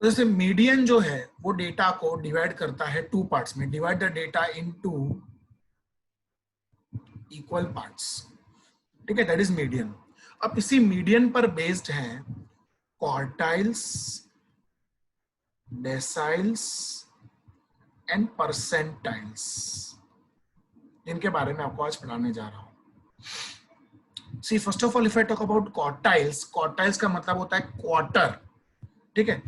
जैसे मीडियन जो है वो डेटा को डिवाइड करता है टू पार्ट्स में, divide the data in two equal parts, ठीक है, दैट इज मीडियन। अब इसी मीडियन पर बेस्ड है क्वार्टाइल्स, डेसाइल्स एंड परसेंटाइल्स, जिनके बारे में आपको आज पढ़ाने जा रहा हूं। See first of all if I talk about quartiles, quartiles का मतलब होता है क्वार्टर, ठीक है।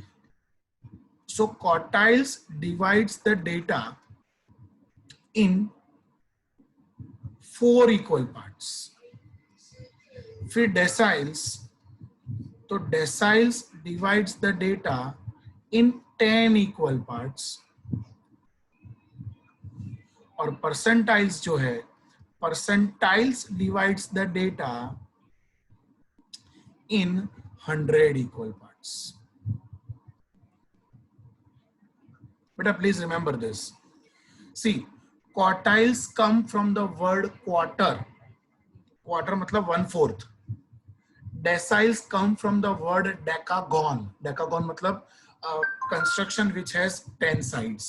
So quartiles divides the data in 4 equal parts. फिर डेसाइल्स, तो deciles divides the data in 10 equal parts. और परसेंटाइल्स जो है, percentiles divides the data in 100 equal parts. बेटा please remember this. See quartiles come from the word quarter, quarter मतलब 1/4। Deciles come from the word decagon, decagon मतलब construction which has 10 sides.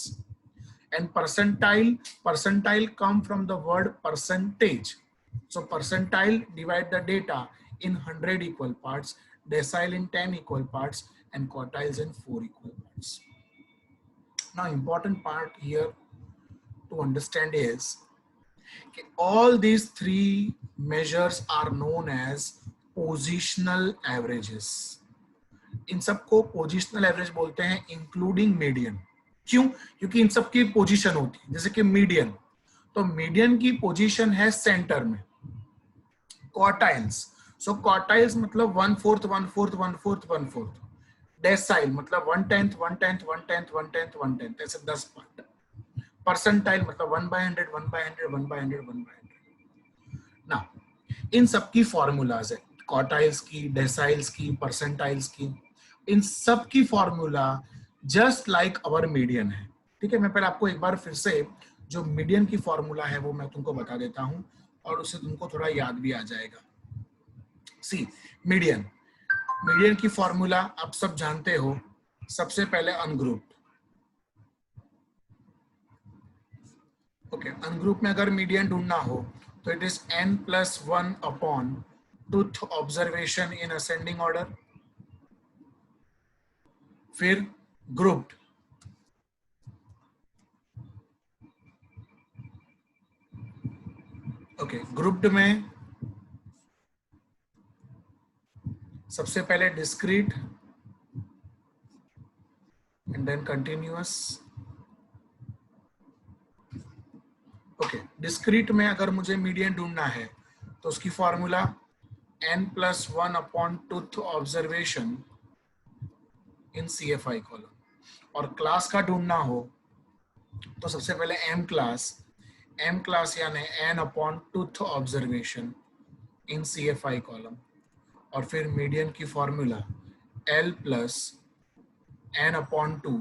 And percentile come from the word percentage. So percentile divide the data in 100 equal parts, decile in 10 equal parts, and quartiles in 4 equal parts. Now important part here to understand is all these three measures are known as positional averages. इन सबको positional average बोलते हैं including median. क्यों? क्योंकि इन सब की position होती है। जैसे कि मीडियन, तो मीडियन की पोजीशन है सेंटर में। क्वार्टाइल्स, सो क्वार्टाइल्स मतलब 1/4 1/4 1/4 1/4। डेसाइल मतलब 1/10 1/10 1/10 1/10 1/10, ऐसे 10 पार्ट। परसेंटाइल मतलब 1/100 1/100 1/100 1/100। ना इन सब की फॉर्मूलाज है, क्वार्टाइल्स की, डेसाइल्स की, परसेंटाइल्स की, इन सब की formula just like our median है, ठीक है। मैं पहले आपको एक बार फिर से जो मीडियन की फॉर्मूला है वो मैं तुमको बता देता हूं और उससे तुमको थोड़ा याद भी आ जाएगा। सी मीडियन, मीडियन की फॉर्मूला आप सब जानते हो। सबसे पहले अनग्रुप्ड, ओके, अनग्रुप में अगर मीडियन ढूंढना हो तो it is n+1 upon tooth observation in ascending order. फिर ग्रुप्ड, ओके, ग्रुप्ड में सबसे पहले discrete and then continuous. Okay, discrete में अगर मुझे मीडियन ढूंढना है तो उसकी formula n+1 upon tooth observation in CFI column. और क्लास का ढूंढना हो तो सबसे पहले m क्लास यानी n upon tooth observation in CFI column. और फिर मीडियन की formula L plus n upon 2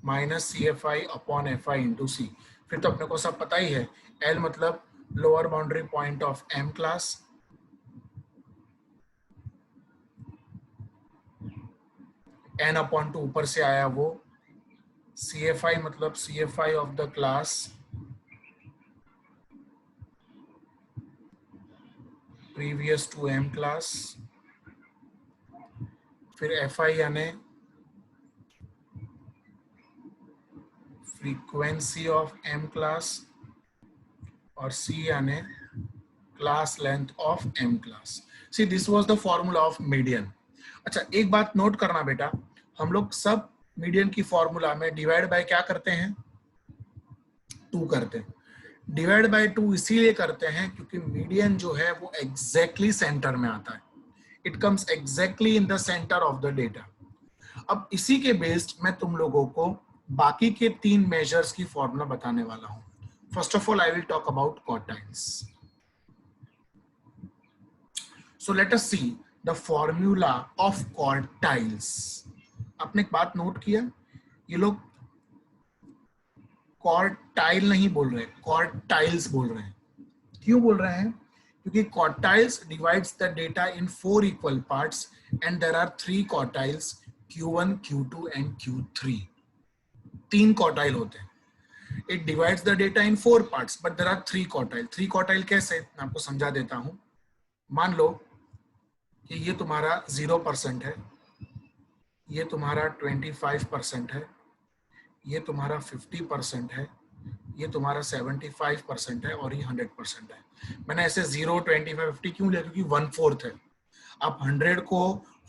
minus CFI upon FI into C। फिर तो अपने को सब पता ही है, L मतलब lower boundary point of M class, n upon 2 ऊपर से आया वो, CFI मतलब CFI of the class previous to M class. फिर FI यानी फ्रीक्वेंसी ऑफ M क्लास और C यानी class length of M class. See this was the formula of median. अच्छा एक बात नोट करना बेटा, हम लोग सब मीडियन की फॉर्मूला में डिवाइड बाय क्या करते हैं? 2 करते हैं। डिवाइड बाय 2 इसीलिए करते हैं क्योंकि मीडियन जो है वो एग्जैक्टली सेंटर में आता है। It comes exactly in the centre of the data. अब इसी के बेस्ड मैं तुम लोगों को बाकी के 3 मेजर्स की फॉर्मूला बताने वाला हूं। First of all I will talk about quartiles. So let us see the formula of quartiles. आपने एक बात नोट किया, ये लोग क्वार्टाइल नहीं बोल रहे, क्वार्टाइल्स बोल रहे हैं। क्यों बोल रहे हैं? क्योंकि quartiles divides the data in 4 equal parts and there are 3 quartiles Q1, Q2 and Q3 तीन क्वार्टाइल होते हैं. It divides the data in 4 parts, but there are 3 quartile. 3 quartile कैसे, मैं आपको समझा देता हूं. मान लो कि ये तुम्हारा 0% है, ये तुम्हारा 25% है, ये तुम्हारा 50% है, ये तुम्हारा 75% है और ये 100% है. मैंने ऐसे 0, 25, 50 क्यों लिया, क्योंकि 1/4 है. आप 100 को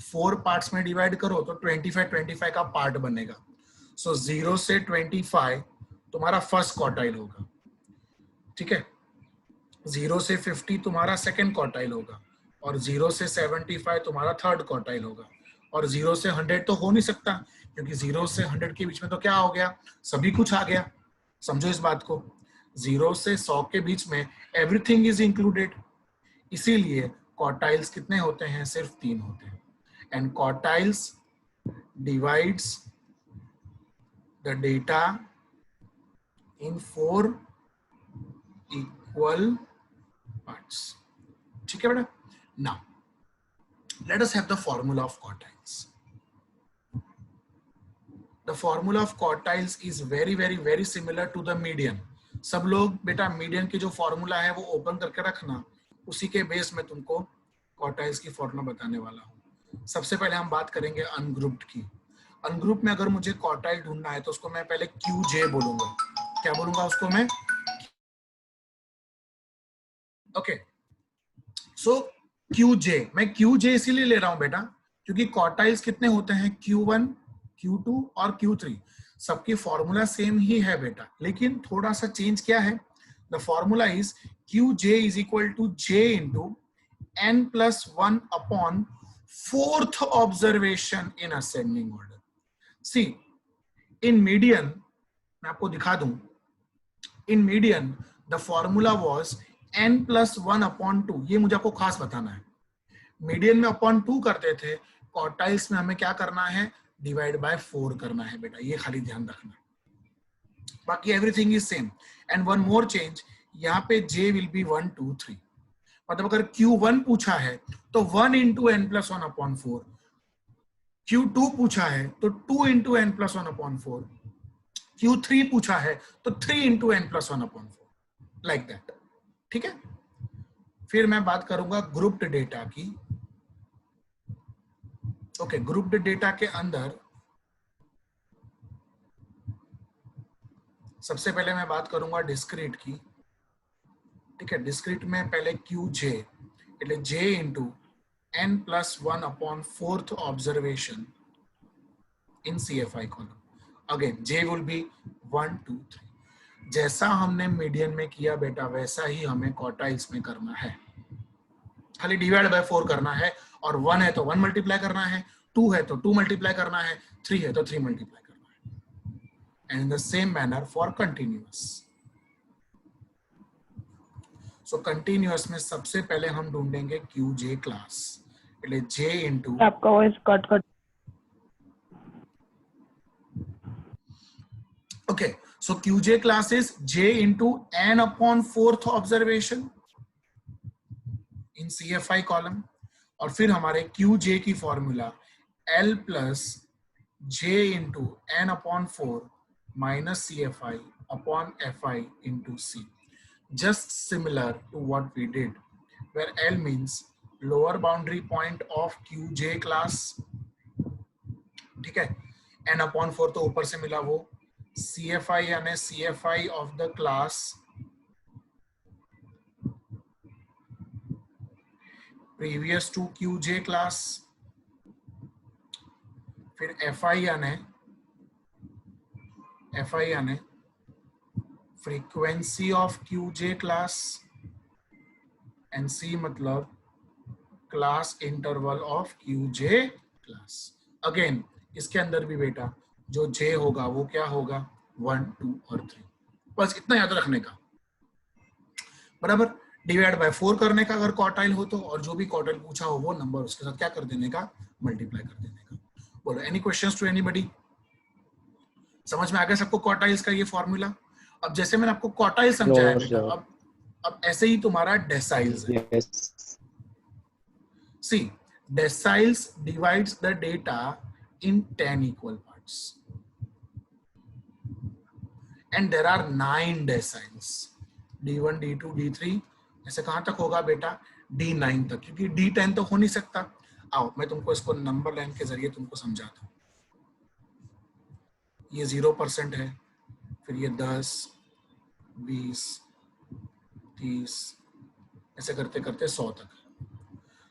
4 पार्ट्स में डिवाइड करो तो 25 का पार्ट बनेगा. सो 0 से 25 तुम्हारा फर्स्ट क्वार्टाइल होगा, ठीक है. 0 से 50 तुम्हारा सेकंड क्वार्टाइल होगा और 0 से 75 तुम्हारा थर्ड क्वार्टाइल होगा. और 0 से 100 तो हो नहीं सकता, क्योंकि 0 से 100 के बीच में तो क्या हो गया, सभी कुछ आ गया. समझो इस बात को. 0 से 100 के बीच में एवरीथिंग इज इंक्लूडेड. इसीलिए क्वार्टाइल्स कितने होते हैं, सिर्फ 3 होते हैं. And quartiles divides the data in 4 equal parts. ठीक है बेटा. Now let us have the formula of quartiles. The formula of quartiles is very similar to the median. सब लोग बेटा मीडियन की जो फॉर्मूला है वो ओपन करके रखना, उसी के बेस में तुमको क्वार्टाइल्स की फॉर्मूला बताने वाला हूँ. सबसे पहले हम बात करेंगे अनग्रुप्ड की. अनग्रुप में अगर मुझे क्वार्टाइल ढूंढना है तो उसको मैं पहले QJ बोलूंगा. क्या बोलूंगा उसको मैं, ओके. सो QJ, मैं QJ इसीलिए ले रहा हूं बेटा क्योंकि क्वार्टाइल्स कितने होते हैं, Q1, Q2 और Q3. सबकी फॉर्मूला सेम ही है बेटा, लेकिन थोड़ा सा चेंज क्या है. The formula is QJ is equal to J into n+1 upon fourth observation in ascending order. See in median, मैं आपको दिखा दूं, in median the formula was n+1 upon 2. ये मुझे आपको खास बताना है. मीडियन में अपॉन 2 करते थे, क्वार्टाइल्स में हमें क्या करना है, डिवाइड बाय 4 करना है बेटा. ये खाली ध्यान रखना, बाकी everything is same. And one more change, यहाँ पे J विल बी 1, 2, 3. मतलब अगर Q1 पूछा है तो 1 इंटू n+1 अपॉन 4. Q2 पूछा है तो 2 इंटू n+1 अपॉन 4. Q3 पूछा है तो 3 into n+1 upon 4. Like that. ठीक है. फिर मैं बात करूंगा ग्रुप्ड डेटा की. ओके, ग्रुप्ड डेटा के अंदर सबसे पहले मैं बात करूंगा डिस्क्रीट की. ठीक है. डिस्क्रीट में पहले QJ એટલે J into n+1 upon fourth observation in CFI column. Again J will be 1, 2, 3. जैसा हमने मीडियन में किया बेटा वैसा ही हमें क्वार्टाइल्स में करना है. खाली डिवाइड बाय 4 करना है, और 1 है तो 1 मल्टीप्लाई करना है, 2 है तो 2 मल्टीप्लाई करना है, 3 है तो 3 मल्टीप्लाई करना है. And in the same manner for continuous. So continuous में सबसे पहले हम ढूंढेंगे QJ क्लास. એટલે J इंटू, आपका voice cut. okay, so QJ class is J into n upon fourth observation in CFI column. और फिर हमारे QJ की formula L plus J into n upon 4 minus CFI upon FI into C. Just similar to what we did, where L means lower boundary point of QJ class. ठीक है. n upon 4 तो ऊपर से मिला वो. CFI यानी CFI of the class previous to QJ class. फिर FI यानी frequency of QJ class, and C मतलब class interval of QJ class. Again इसके अंदर भी बेटा जो J होगा वो क्या होगा, 1, 2 और 3. बस इतना याद रखने का. बराबर. डिवाइड बाय 4 करने का अगर क्वार्टाइल हो तो, और जो भी क्वार्टाइल पूछा हो वो नंबर उसके साथ क्या कर देने का, मल्टीप्लाई कर देने का. बोलो एनी क्वेश्चंस टू एनीबॉडी? समझ में आ गया सबको क्वार्टाइल्स का ये फॉर्मूला? अब जैसे मैंने आपको क्वार्टाइल समझाया बेटा, अब ऐसे ही तुम्हारा डेसाइल्स है. See deciles divides the data in 10 equal parts. And there are 9 deciles, D1, D2, D3, ऐसे कहां तक होगा बेटा? D9 तक, क्योंकि D10 तो हो नहीं सकता। आओ मैं तुमको इसको नंबर लाइन के जरिए तुमको समझाता हूँ। ये 0% है, फिर ये 10, 20, 30, ऐसे करते करते 100 तक।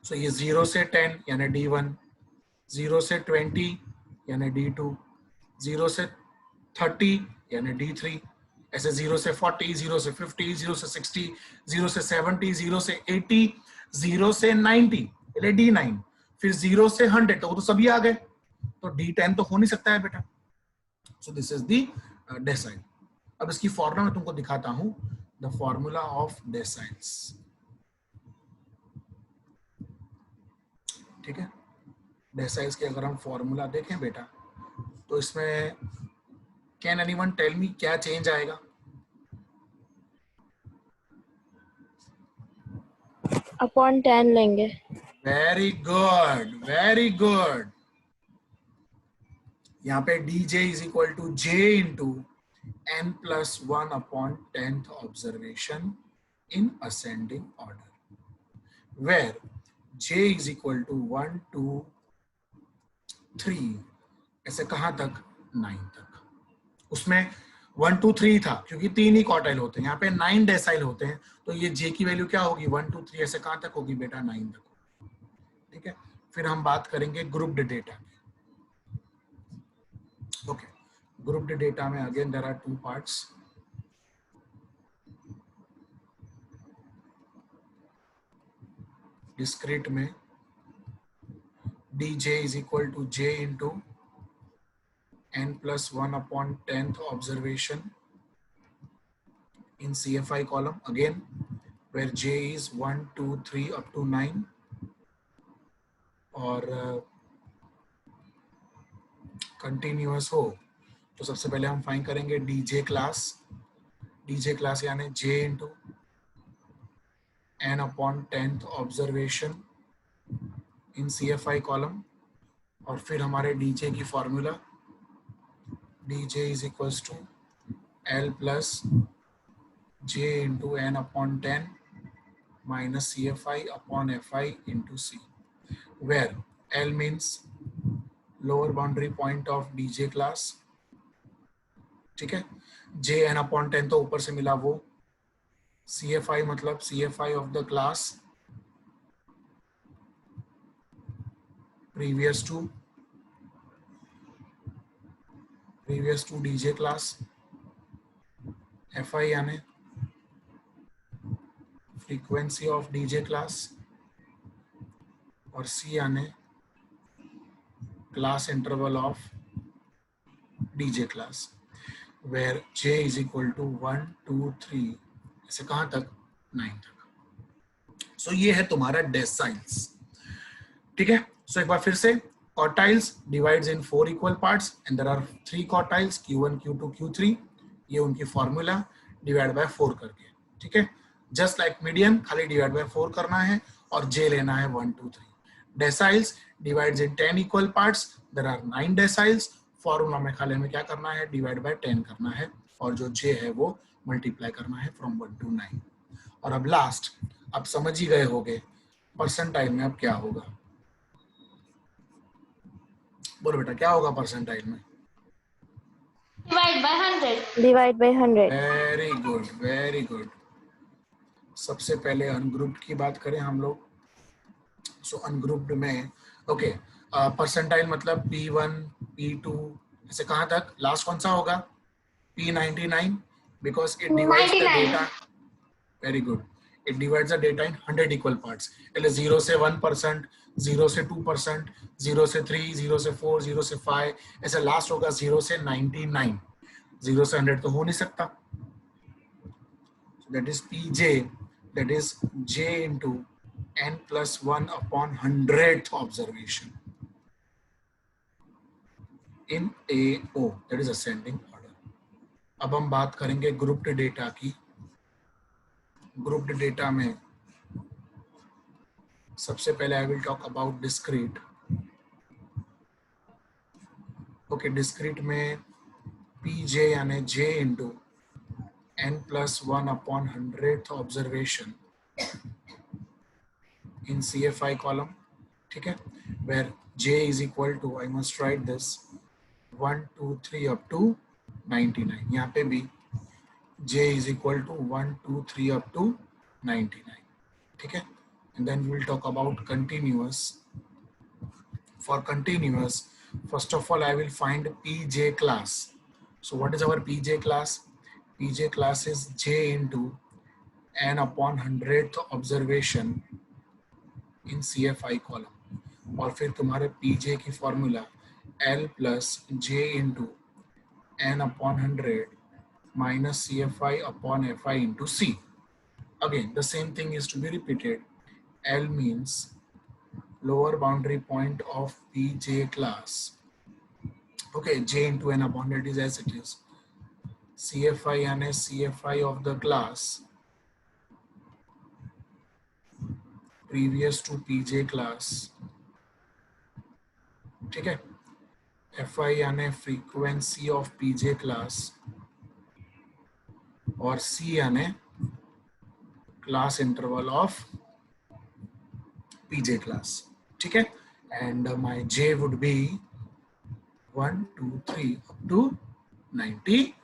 सो ये 0 से 10 यानी D1, 0 से 20 यानी D2, 0 से 30 यानी D3, ऐसे 0 से 40, 0 से 50, 0 से 60, 0 से 70, 0 से 80, 0 से 90 यानी D9, फिर 0 से 100 तो वो तो सभी आ गए, तो D10 तो हो नहीं सकता है बेटा। So this is the decyl. अब इसकी फॉर्मूला मैं तुमको दिखाता हूं, द फॉर्मूला ऑफ डेसाइल्स। ठीक है, डेसाइल्स के अगर हम फॉर्मूला देखें बेटा, तो इसमें कैन एनीवन टेल मी क्या चेंज आएगा? अपॉन 10 लेंगे। Very good, very good. यहाँ पे dj is equal to j into n plus 1 upon 10th observation in ascending order, where j is equal to 1, 2, 3, ऐसे कहां तक? 9 तक। उसमें 1, 2, 3 था क्योंकि 3 ही क्वार्टाइल होते हैं, यहाँ पे 9 डेसाइल होते हैं, तो ये j की वैल्यू क्या होगी? 1, 2, 3, ऐसे कहां तक होगी बेटा? 9 तक। ठीक है, फिर हम बात करेंगे ग्रुप्ड डेटा की। ओके, ग्रुप्ड डेटा में again there are 2 parts. Discrete में dj is equal to j into n plus 1 upon 10th observation in CFI column, again where j is 1, 2, 3 up to 9, और कंटिन्यूअस हो तो सबसे पहले हम find करेंगे dj क्लास यानी j into n upon 10th observation in CFI column, और फिर हमारे dj की formula dj is equals to l plus j into n upon 10 minus CFI upon FI into C, where L means lower boundary point of dj class। ठीक है, j n upon 10 तो ऊपर से मिला वो, CFI मतलब CFI of the class previous to dj class, FI यानी frequency of dj class, और C यानी class interval of dj class, where j is equal to 1, 2, 3, ऐसे कहां तक? 9 तक। सो ये है तुम्हारा डेसाइल्स। ठीक है, सो एक बार फिर से, quartiles divides in 4 equal parts and there are 3 quartiles, Q1, Q2, Q3, ये उनकी फॉर्मूला डिवाइड बाय 4 करके। ठीक है, जस्ट लाइक मीडियन, खाली डिवाइड बाय 4 करना है और j लेना है 1, 2, 3। Deciles divides in 10 equal parts, there are 9 deciles, formula में खाली हमें क्या करना है? डिवाइड बाय 10 करना है, और जो j है वो मल्टीप्लाई करना है फ्रॉम 1 to 9। और अब लास्ट, अब समझ ही गए होगे परसेंटाइल में अब क्या होगा। बोलो बेटा क्या होगा परसेंटाइल में? Divide by 100। Very good, very good. सबसे पहले अनग्रुप्ड की बात करें हम लोग। सो अनग्रुप्ड में ओके, परसेंटाइल मतलब P1, P2, ऐसे कहां तक? लास्ट कौन सा होगा? P99, because it divides the data. Very good, it divides the data in 100 equal parts. એટલે 0 से 1%, 0 से 2%, 0 से 3, 0 से 4, 0 से 5, ऐसे लास्ट होगा 0 से 99। 0 से 100 तो हो नहीं सकता, that is Pj, that is j into n plus 1 upon 100th observation in AO, that is ascending order। अब हम बात करेंगे ग्रुप्ड डेटा की। ग्रुप्ड डेटा में सबसे पहले I will talk about discrete. Okay discrete में पी जे यानी J into n+1/100th observation in CFI column, ठीक है, where j is equal to, I must write this 1 2 3 up to 99. यहाँ पे भी j is equal to 1 2 3 up to 99, ठीक है. And then we will talk about continuous. For continuous, first of all I will find pj class. So what is our pj class? Pj class is j into n/100th observation in CFI column. और फिर तुम्हारे pj की formula l plus j into n/100 minus CFI upon FI into C. Again, the same thing is to be repeated. L means lower boundary point of pj class. Okay, j into n/100 is as it is. CFI and CFI of the class previous to pj class, ठीक है. FI यानी frequency of pj class और C यानी class interval of pj class, ठीक है. And my j would be 1 2 3 up to 99.